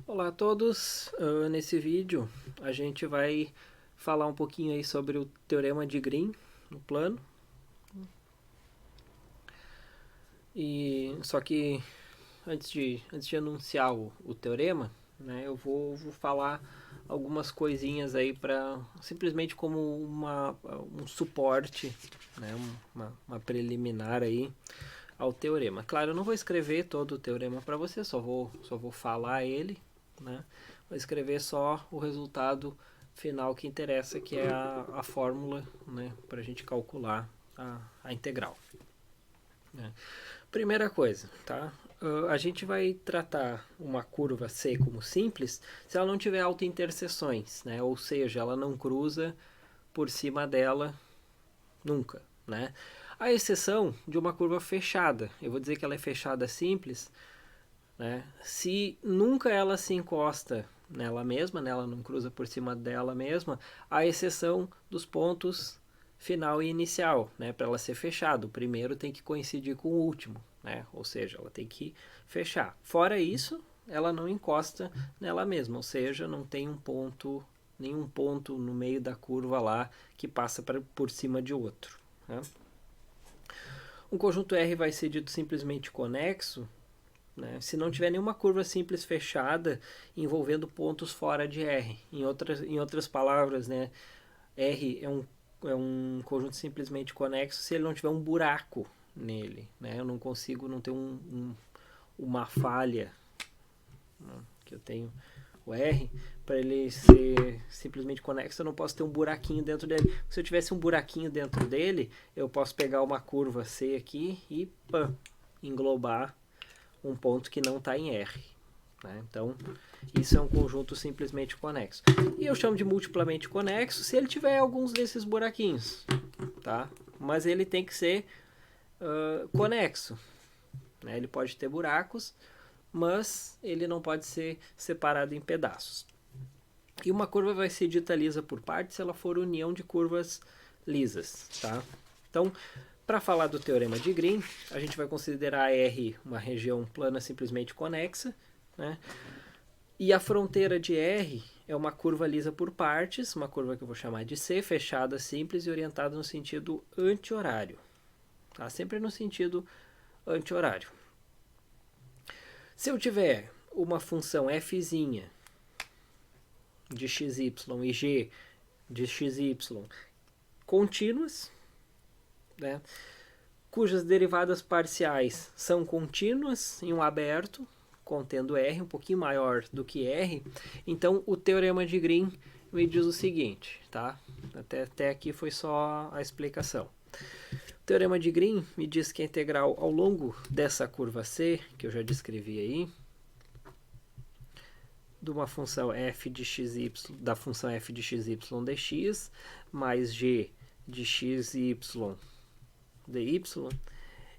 Olá a todos. Nesse vídeo a gente vai falar um pouquinho aí sobre o Teorema de Green no plano. E só que antes de anunciar o teorema, né, eu vou falar algumas coisinhas aí para simplesmente como um suporte, né, uma preliminar aí ao teorema. Claro, eu não vou escrever todo o teorema para você, só vou falar ele, né? Vou escrever só o resultado final que interessa, que é a fórmula, né, para a gente calcular a integral. Né? Primeira coisa, tá? A gente vai tratar uma curva C como simples se ela não tiver autointerseções, né? Ou seja, ela não cruza por cima dela nunca, né? A exceção de uma curva fechada. Eu vou dizer que ela é fechada simples, né? Se nunca ela se encosta nela mesma, né? Ela não cruza por cima dela mesma, a exceção dos pontos final e inicial, né? Para ela ser fechada, o primeiro tem que coincidir com o último, né? Ou seja, ela tem que fechar. Fora isso, ela não encosta nela mesma, ou seja, não tem nenhum ponto no meio da curva lá que passa por cima de outro. Né? Um conjunto R vai ser dito simplesmente conexo, né, se não tiver nenhuma curva simples fechada envolvendo pontos fora de R. Em outras palavras, né, R é um conjunto simplesmente conexo se ele não tiver um buraco nele. Né? Eu não consigo não ter uma falha, né, que eu tenho o R, para ele ser simplesmente conexo, eu não posso ter um buraquinho dentro dele. Se eu tivesse um buraquinho dentro dele, eu posso pegar uma curva C aqui e englobar um ponto que não está em R. Né? Então, isso é um conjunto simplesmente conexo. E eu chamo de multiplamente conexo se ele tiver alguns desses buraquinhos. Tá? Mas ele tem que ser conexo. Né? Ele pode ter buracos, mas ele não pode ser separado em pedaços. E uma curva vai ser dita lisa por partes se ela for união de curvas lisas. Tá? Então, para falar do teorema de Green, a gente vai considerar R uma região plana simplesmente conexa, né? E a fronteira de R é uma curva lisa por partes, uma curva que eu vou chamar de C, fechada, simples e orientada no sentido anti-horário. Tá? Sempre no sentido anti-horário. Se eu tiver uma função f de xy e g de xy contínuas, né, cujas derivadas parciais são contínuas em um aberto, contendo R, um pouquinho maior do que R, então o teorema de Green me diz o seguinte, tá? Até aqui foi só a explicação. O teorema de Green me diz que a integral ao longo dessa curva C, que eu já descrevi aí, de uma função f de xy, da função f de xy dx, mais g de xy dy,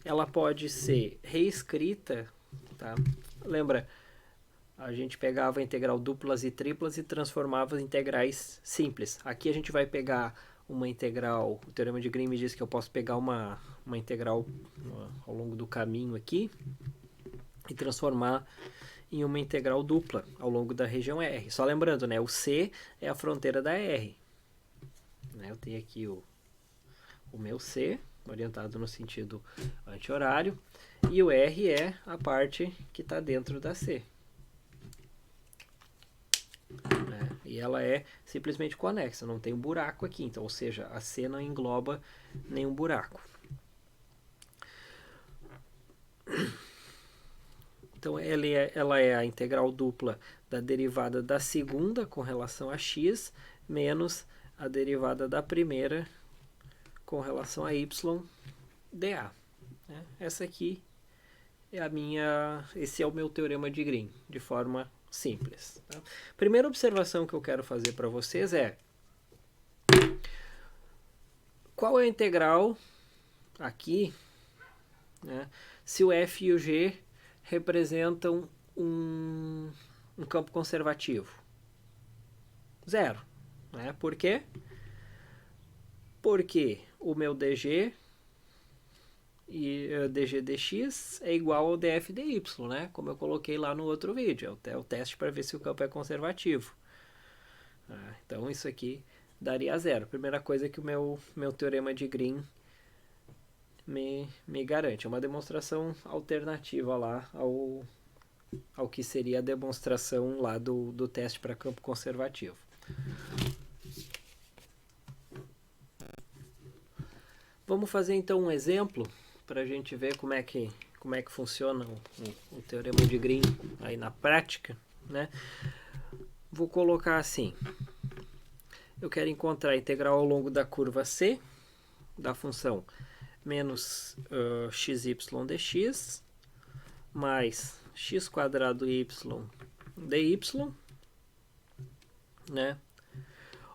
ela pode ser reescrita, tá? Lembra, a gente pegava a integral duplas e triplas e transformava em integrais simples. Aqui a gente vai pegar uma integral, o teorema de Green me diz que eu posso pegar uma integral ao longo do caminho aqui e transformar em uma integral dupla ao longo da região R. Só lembrando, né, o C é a fronteira da R. Né, eu tenho aqui o meu C, orientado no sentido anti-horário, e o R é a parte que está dentro da C. Né? E ela é simplesmente conexa, não tem um buraco aqui, então, ou seja, a C não engloba nenhum buraco. Então, ela é a integral dupla da derivada da segunda com relação a x, menos a derivada da primeira com relação a y dA. Essa aqui é esse é o meu teorema de Green, de forma simples. Tá? Primeira observação que eu quero fazer para vocês é qual é a integral aqui, né, se o f e o g representam um campo conservativo? Zero. Né? Por quê? Porque o meu dg e dg dx é igual ao df dy, né? Como eu coloquei lá no outro vídeo. É o teste para ver se o campo é conservativo. Então isso aqui daria zero. Primeira coisa que o meu teorema de Green me garante. É uma demonstração alternativa lá ao que seria a demonstração lá do teste para campo conservativo. Vamos fazer então um exemplo para a gente ver como é que funciona o teorema de Green aí na prática, né? Vou colocar assim: eu quero encontrar a integral ao longo da curva C da função menos xy dx mais x quadrado y dy, né?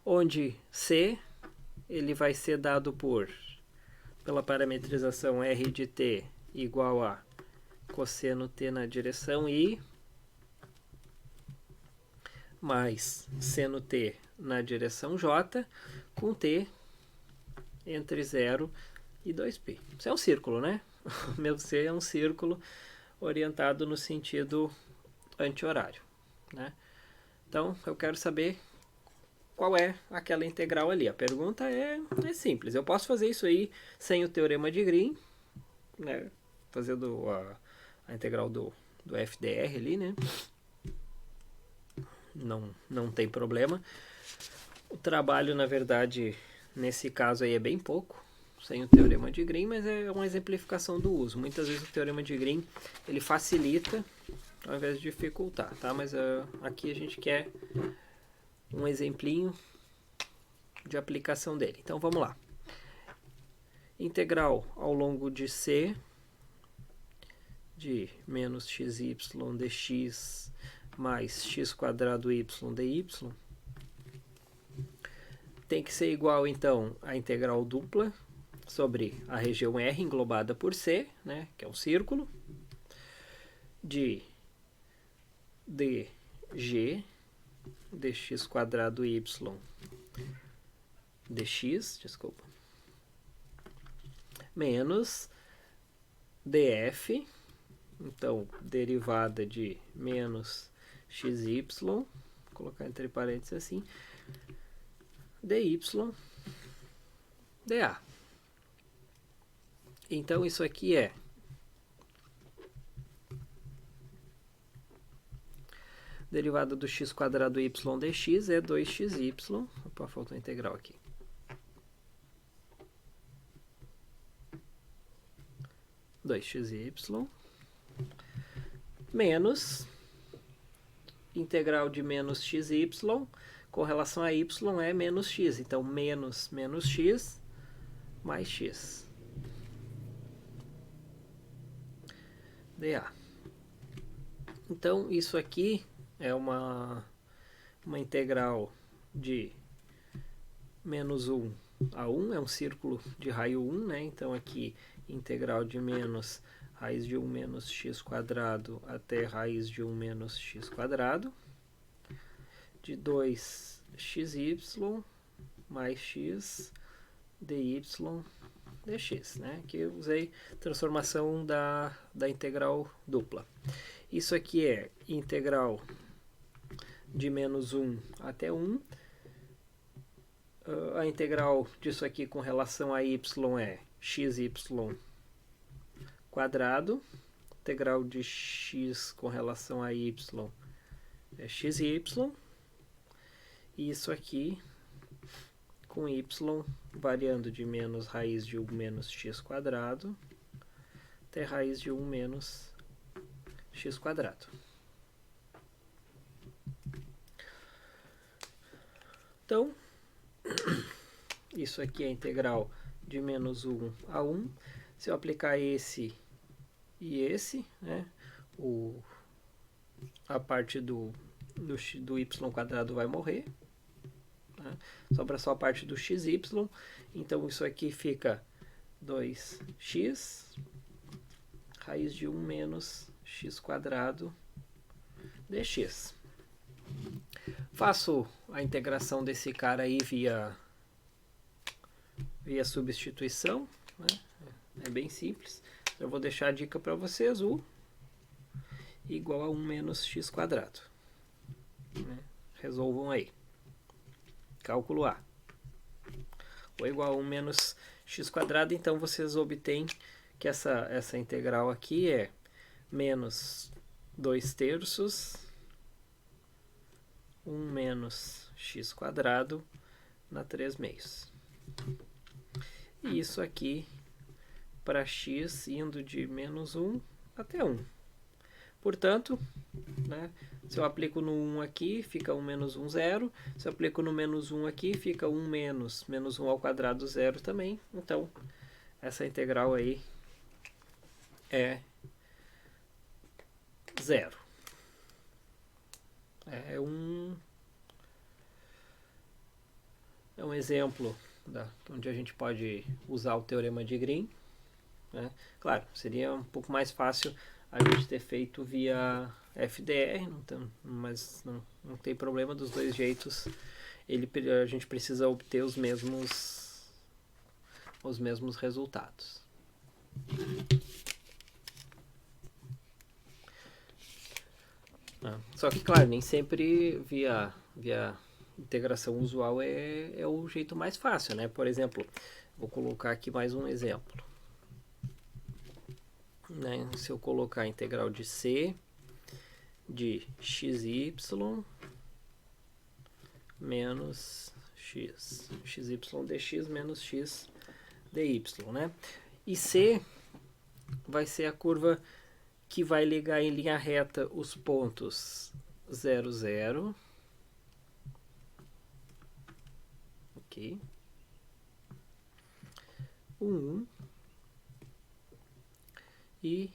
Onde C ele vai ser dado pela parametrização r de t igual a cosseno t na direção i mais seno t na direção j, com t entre 0 e 2π. Isso é um círculo, né? O meu C é um círculo orientado no sentido anti-horário, né? Então, eu quero saber qual é aquela integral ali. A pergunta é simples. Eu posso fazer isso aí sem o teorema de Green, né? Fazendo a integral do FDR ali, né? Não tem problema. O trabalho, na verdade, nesse caso aí é bem pouco, sem o teorema de Green, mas é uma exemplificação do uso. Muitas vezes o teorema de Green ele facilita ao invés de dificultar, tá? Mas aqui a gente quer um exemplinho de aplicação dele. Então vamos lá. Integral ao longo de C de menos xy dx mais x quadrado y dy tem que ser igual, então, à integral dupla sobre a região R englobada por C, né, que é um círculo, de dg dx quadrado y dx, desculpa, menos df, então, derivada de menos xy, vou colocar entre parênteses assim, dy dA. Então, isso aqui é derivada do x quadrado y dx é 2xy. Opa, faltou a integral aqui. Menos integral de menos xy com relação a y é menos x. Então, menos x mais x dA. Então, isso aqui é uma integral de menos 1 a 1, é um círculo de raio 1, né? Então, aqui, integral de menos raiz de 1 menos x quadrado até raiz de 1 menos x quadrado, de 2xy mais x dy dx, né? Aqui eu usei transformação da integral dupla. Isso aqui é integral de menos 1 até 1. A integral disso aqui com relação a y é xy quadrado. Integral de x com relação a y é xy. E isso aqui com y variando de menos raiz de 1 menos x quadrado até raiz de 1 menos x quadrado. Então, isso aqui é a integral de menos 1 a 1. Se eu aplicar esse e esse, né, a parte do y quadrado vai morrer. Né? Sobra só a parte do xy. Então, isso aqui fica 2x raiz de 1 menos x quadrado dx. Faço a integração desse cara aí via substituição, né? É bem simples. Eu vou deixar a dica para vocês, u igual a 1 menos x quadrado. Né? Resolvam aí. Cálculo A. U igual a 1 menos x quadrado, então vocês obtêm que essa integral aqui é menos 2 terços 1 menos x quadrado na 3 meios. E isso aqui para x indo de menos 1 até 1. Portanto, né, se eu aplico no 1 aqui, fica 1 menos 1, 0. Se eu aplico no menos 1 aqui, fica 1 menos 1 ao quadrado, 0 também. Então, essa integral aí é 0. É um exemplo onde a gente pode usar o teorema de Green. Né? Claro, seria um pouco mais fácil a gente ter feito via FDR, mas não tem problema, dos dois jeitos a gente precisa obter os mesmos resultados. Só que, claro, nem sempre via integração usual é o jeito mais fácil, né? Por exemplo, vou colocar aqui mais um exemplo. Né? Se eu colocar a integral de c de xy menos x, xy dx menos x dy, né? E c vai ser a curva que vai ligar em linha reta os pontos 0, 0, ok, 1, e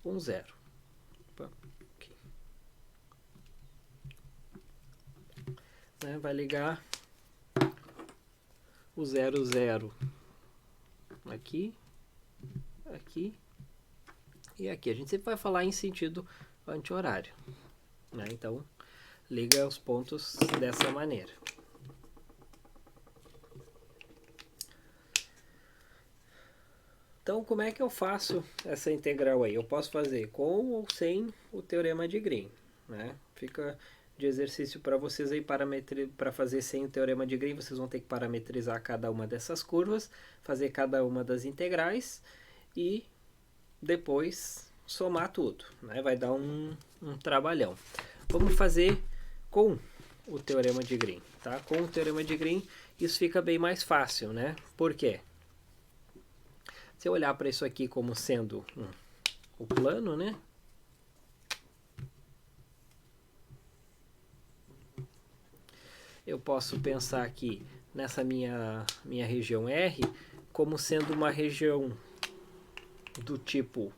1, 0. Okay. Né? Vai ligar o 0, 0 aqui, aqui e aqui. A gente sempre vai falar em sentido anti-horário. Né? Então, liga os pontos dessa maneira. Então, como é que eu faço essa integral aí? Eu posso fazer com ou sem o teorema de Green. Né? Fica de exercício para vocês aí, para fazer sem o teorema de Green, vocês vão ter que parametrizar cada uma dessas curvas, fazer cada uma das integrais e depois somar tudo. Né? Vai dar um trabalhão. Vamos fazer com o teorema de Green. Tá? Com o teorema de Green, isso fica bem mais fácil. Né? Por quê? Se eu olhar para isso aqui como sendo o plano, né? Eu posso pensar aqui nessa minha região R como sendo uma região do tipo,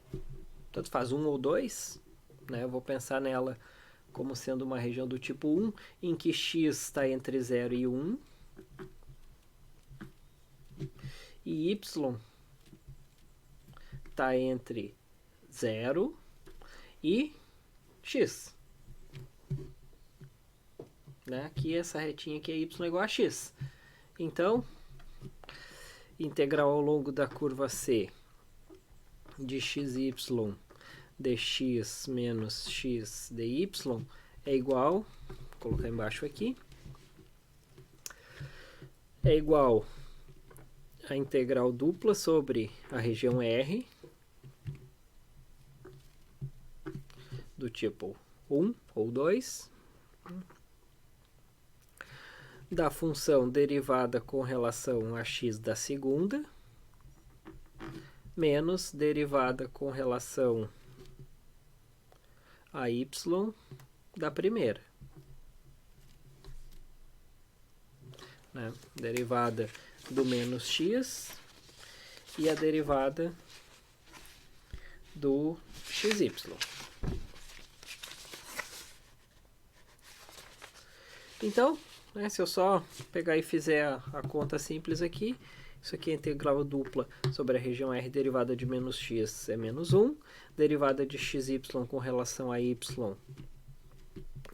tanto faz 1 ou 2, né? Eu vou pensar nela como sendo uma região do tipo 1, em que x está entre 0 e 1, e y está entre 0 e x. Né? Aqui essa retinha aqui é y igual a x. Então, integral ao longo da curva C de xy dx menos x dy é igual, vou colocar embaixo aqui, é igual a integral dupla sobre a região R do tipo 1 ou 2 da função derivada com relação a x da segunda menos derivada com relação a y da primeira. Né? Derivada do menos x e a derivada do xy. Então, né, se eu só pegar e fizer a conta simples aqui, isso aqui é integral dupla sobre a região R derivada de menos x é menos 1, derivada de xy com relação a y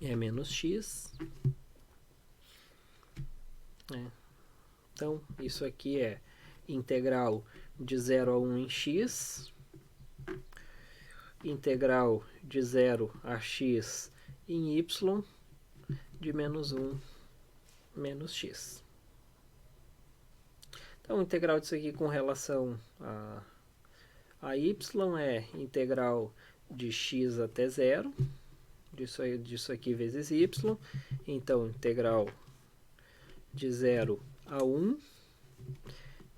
é menos x. Então, isso aqui é integral de 0 a 1 em x, integral de 0 a x em y, de menos 1 menos x. Então, integral disso aqui com relação a y é integral de x até 0, disso aqui vezes y. Então, integral de 0 a 1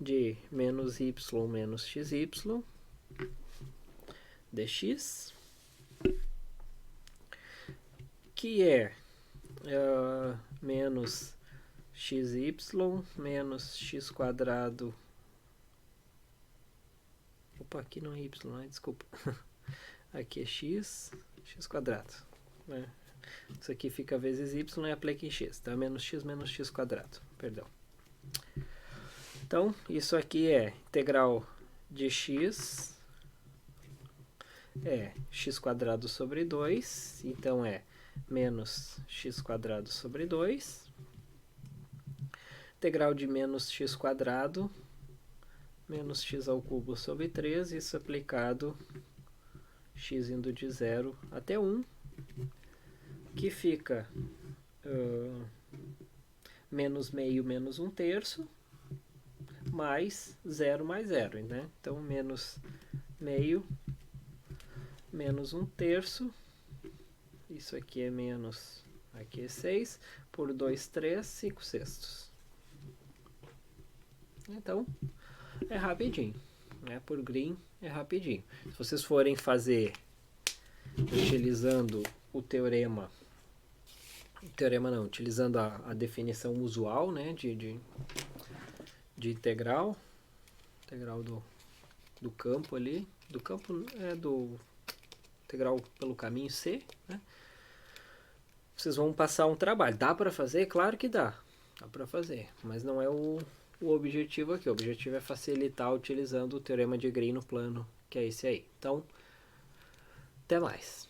de menos y menos xy dx, que é menos xy menos x quadrado. Opa, aqui não é y, né? Desculpa. Aqui é x quadrado, né? Isso aqui fica vezes y e aplica em x, tá? Menos x quadrado, perdão. Então, isso aqui é integral de x, é x quadrado sobre 2, então é menos x quadrado sobre 2. Integral de menos x quadrado, menos x ao cubo sobre 3, isso aplicado x indo de 0 até 1, que fica menos meio menos 1/3, mais 0 mais 0, né? Então, menos meio menos 1/3, isso aqui é menos, aqui é 6, por 2, 3, 5/6. Então, é rapidinho, né? Por Green é rapidinho. Se vocês forem fazer utilizando o teorema não, utilizando a definição usual, né, de integral do campo ali, do campo é do integral pelo caminho C, né? Vocês vão passar um trabalho. Dá para fazer? Claro que dá para fazer, mas não é o objetivo aqui. O objetivo é facilitar utilizando o teorema de Green no plano, que é esse aí. Então, até mais.